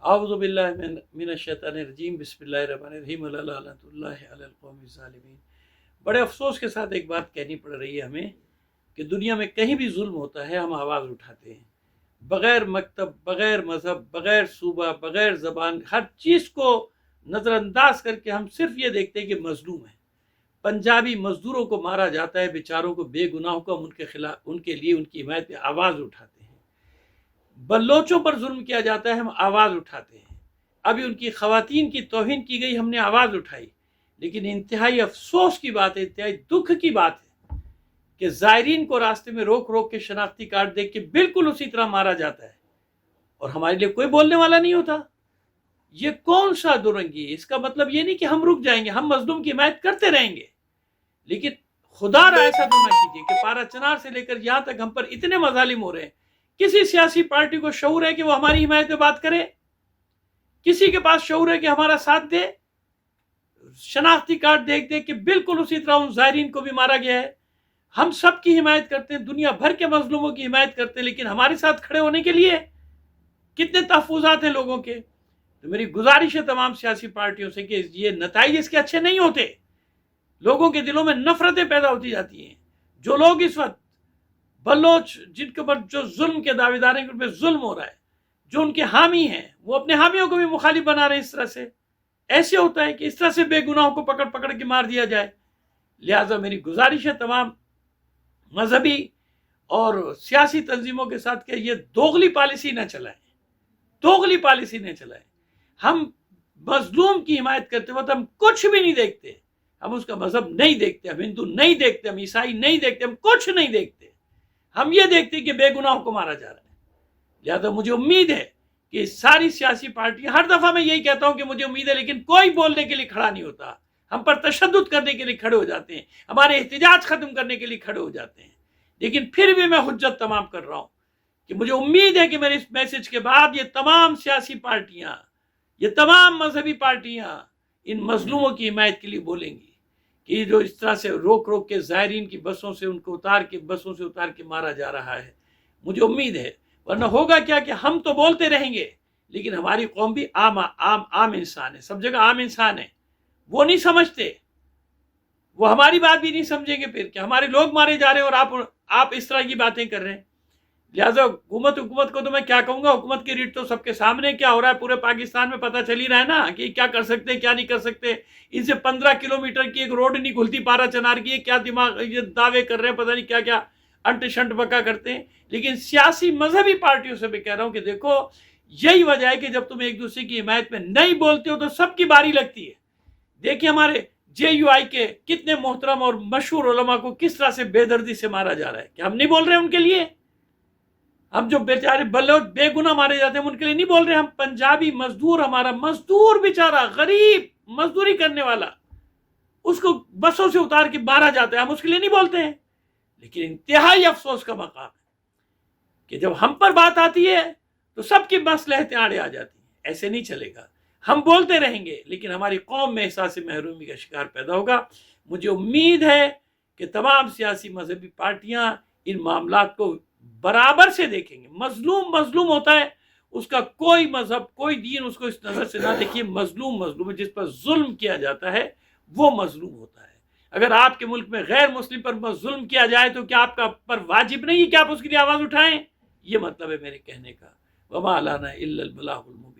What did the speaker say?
اعوذ باللہ من الشیطان الرجیم، بسم اللہ الرحمن الرحیم، لعنۃ اللہ علی القوم الظالمین۔ بڑے افسوس کے ساتھ ایک بات کہنی پڑ رہی ہے ہمیں کہ دنیا میں کہیں بھی ظلم ہوتا ہے ہم آواز اٹھاتے ہیں، بغیر مکتب، بغیر مذہب، بغیر صوبہ، بغیر زبان، ہر چیز کو نظر انداز کر کے ہم صرف یہ دیکھتے ہیں کہ مظلوم ہے۔ پنجابی مزدوروں کو مارا جاتا ہے، بیچاروں کو، بے گناہوں کو، ہم ان کے خلاف، ان کے لیے، ان کی حمایت میں آواز اٹھاتے ہیں۔ بلوچوں پر ظلم کیا جاتا ہے، ہم آواز اٹھاتے ہیں۔ ابھی ان کی خواتین کی توہین کی گئی، ہم نے آواز اٹھائی۔ لیکن انتہائی افسوس کی بات ہے، انتہائی دکھ کی بات ہے کہ زائرین کو راستے میں روک روک کے شناختی کارڈ دیکھ کے بالکل اسی طرح مارا جاتا ہے اور ہمارے لیے کوئی بولنے والا نہیں ہوتا۔ یہ کون سا درنگی ہے؟ اس کا مطلب یہ نہیں کہ ہم رک جائیں گے، ہم مظلوم کی حمایت کرتے رہیں گے، لیکن خدا را ایسا تو نہ کیجیے کہ پارا چنار سے لے کر یہاں تک ہم پر اتنے مظالم ہو رہے ہیں۔ کسی سیاسی پارٹی کو شعور ہے کہ وہ ہماری حمایت میں بات کرے؟ کسی کے پاس شعور ہے کہ ہمارا ساتھ دے؟ شناختی کارڈ دیکھ دیکھ کہ بالکل اسی طرح ان زائرین کو بھی مارا گیا ہے۔ ہم سب کی حمایت کرتے ہیں، دنیا بھر کے مظلوموں کی حمایت کرتے ہیں، لیکن ہمارے ساتھ کھڑے ہونے کے لیے کتنے تحفظات ہیں لوگوں کے۔ تو میری گزارش ہے تمام سیاسی پارٹیوں سے کہ یہ نتائج اس کے اچھے نہیں ہوتے، لوگوں کے دلوں میں نفرتیں پیدا ہوتی جاتی ہیں۔ جو لوگ اس وقت بلوچ جن کے اوپر جو ظلم کے دعوے دار ہیں، ان پہ ظلم ہو رہا ہے، جو ان کے حامی ہیں، وہ اپنے حامیوں کو بھی مخالف بنا رہے ہیں۔ اس طرح سے ایسے ہوتا ہے کہ اس طرح سے بے گناہوں کو پکڑ پکڑ کے مار دیا جائے۔ لہٰذا میری گزارش ہے تمام مذہبی اور سیاسی تنظیموں کے ساتھ کہ یہ دوغلی پالیسی نہ چلائیں، دوغلی پالیسی نہ چلائیں۔ ہم مظلوم کی حمایت کرتے وقت ہم کچھ بھی نہیں دیکھتے، ہم اس کا مذہب نہیں دیکھتے، ہم ہندو نہیں دیکھتے، ہم عیسائی نہیں دیکھتے، ہم کچھ نہیں دیکھتے، ہم یہ دیکھتے کہ بے گناہوں کو مارا جا رہا ہے۔ لہٰذا مجھے امید ہے کہ ساری سیاسی پارٹیاں، ہر دفعہ میں یہی کہتا ہوں کہ مجھے امید ہے، لیکن کوئی بولنے کے لیے کھڑا نہیں ہوتا۔ ہم پر تشدد کرنے کے لیے کھڑے ہو جاتے ہیں، ہمارے احتجاج ختم کرنے کے لیے کھڑے ہو جاتے ہیں، لیکن پھر بھی میں حجت تمام کر رہا ہوں کہ مجھے امید ہے کہ میرے اس میسج کے بعد یہ تمام سیاسی پارٹیاں، یہ تمام مذہبی پارٹیاں ان مظلوموں کی حمایت کے لیے بولیں گی کہ جو اس طرح سے روک روک کے زائرین کی بسوں سے ان کو بسوں سے اتار کے مارا جا رہا ہے۔ مجھے امید ہے، ورنہ ہوگا کیا کہ ہم تو بولتے رہیں گے، لیکن ہماری قوم بھی عام انسان ہے، سب جگہ عام انسان ہے، وہ نہیں سمجھتے، وہ ہماری بات بھی نہیں سمجھیں گے پھر کہ ہمارے لوگ مارے جا رہے ہیں اور آپ اس طرح کی باتیں کر رہے ہیں۔ لہٰذا حکومت کو تو میں کیا کہوں گا، حکومت کی ریٹ تو سب کے سامنے کیا ہو رہا ہے، پورے پاکستان میں پتہ چل ہی رہا ہے نا کہ کیا کر سکتے کیا نہیں کر سکتے۔ ان سے 15 کلومیٹر کی ایک روڈ نہیں کھلتی پارا چنار کی، کیا دماغ یہ دعوے کر رہے ہیں، پتہ نہیں کیا کیا انٹ شنٹ بکا کرتے ہیں۔ لیکن سیاسی مذہبی پارٹیوں سے بھی کہہ رہا ہوں کہ دیکھو، یہی وجہ ہے کہ جب تم ایک دوسرے کی حمایت میں نہیں بولتے ہو تو سب کی باری لگتی ہے۔ دیکھیں ہمارے JUI کے کتنے محترم اور مشہور علماء کو کس طرح سے بے دردی سے مارا جا رہا ہے، کہ ہم نہیں بول رہے ہیں ان کے لیے؟ ہم جو بیچارے بلوچ بے گناہ مارے جاتے ہیں ہم ان کے لیے نہیں بول رہے؟ ہم پنجابی مزدور، ہمارا مزدور بیچارہ غریب مزدوری کرنے والا، اس کو بسوں سے اتار کے مارا جاتا ہے، ہم اس کے لیے نہیں بولتے ہیں؟ لیکن انتہائی افسوس کا مقام ہے کہ جب ہم پر بات آتی ہے تو سب کی مصلحتیں آڑے آ جاتی ہیں۔ ایسے نہیں چلے گا، ہم بولتے رہیں گے لیکن ہماری قوم میں احساس محرومی کا شکار پیدا ہوگا۔ مجھے امید ہے کہ تمام سیاسی مذہبی پارٹیاں ان معاملات کو برابر سے دیکھیں گے۔ مظلوم ہوتا ہے، اس کا کوئی مذہب، کوئی دین اس کو اس نظر سے نہ دیکھیے۔ مظلوم ہے، جس پر ظلم کیا جاتا ہے وہ مظلوم ہوتا ہے۔ اگر آپ کے ملک میں غیر مسلم پر ظلم کیا جائے تو کیا آپ کا پر واجب نہیں ہے کہ آپ اس کے لیے آواز اٹھائیں؟ یہ مطلب ہے میرے کہنے کا۔ وما علینا الا البلاغ المبین۔